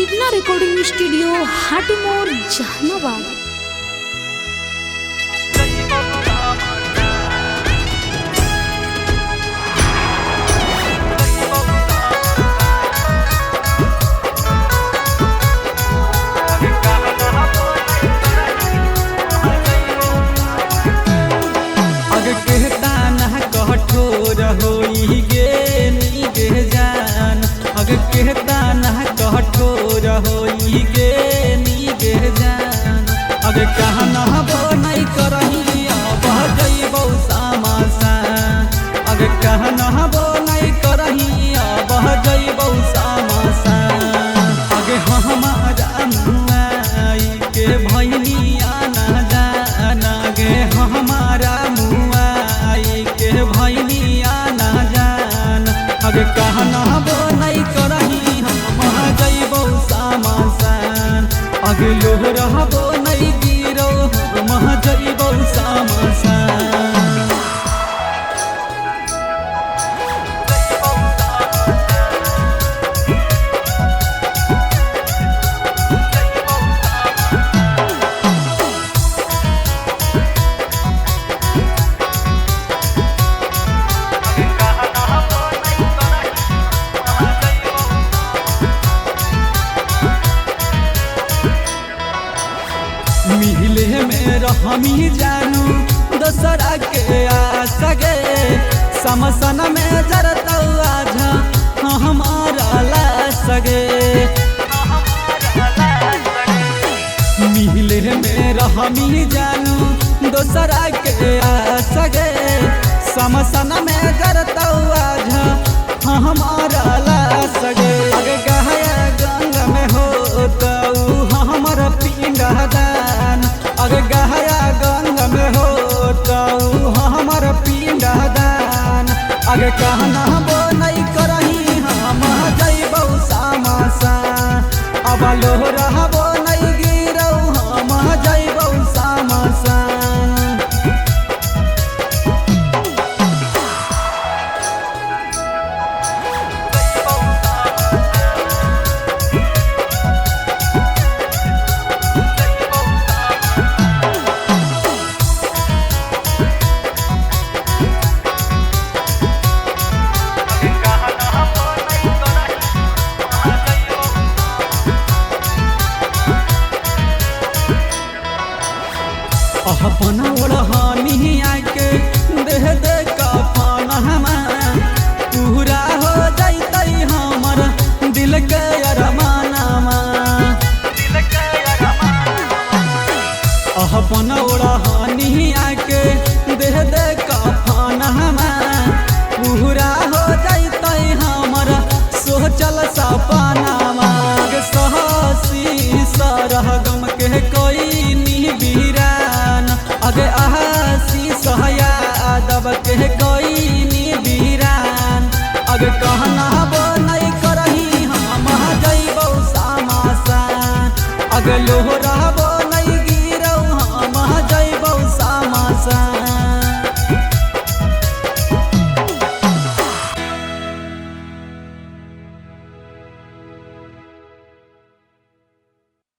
विघ्न recording studio हाटीमोर Jehanabad. कठोर होई गे नी गे जान, अगर कहता ना कठोर होई गे नी गे जान, अगर कहना बो नहीं करही अब जइबौ सामासान, अगर कहना बो नहीं करही अब जइबौ सामासान, अगर हमारा मुआई के भैनिया ना जाना गे हमारा भैनिया ना जान, अगर कहना बो नहीं करही हम जइबौ सामासान, अगर लोहरबो नहीं गिरौ हम जइबौ सामासान। मिले में रहमी जानू दोसरा के आशा गे, समसन में जरतौ आज हमारा लाश गे, मिले में रहमी जानू दोसरा के आशा गे, समसन में जरतौ आज हमारा लाश गे, अगे गहया गंग में हो तो हमर पिंडा दान, अगर गहरा गंग में हो तो हमर पिंडा दान, अगर कहना बो नहीं करही हम जइबौ सामासान, अब लोहरबो नहीं गिरौ हम जइबौ सामासान। अपन ओढ़नी आके देह दे कफन हमार पूरा हो जैतै हमर दिल के अरमानमा, अपन ओढ़नी आके देह दे कफन हमार पूरा हो जैतै हमर सोचल सपनामा, सहसी सरगम के कोई नी अगे आसी सहयादव के कोई नी बीरान, अगे कहना बो नहीं करही हम जइबौ सामासान, अगे लोहरा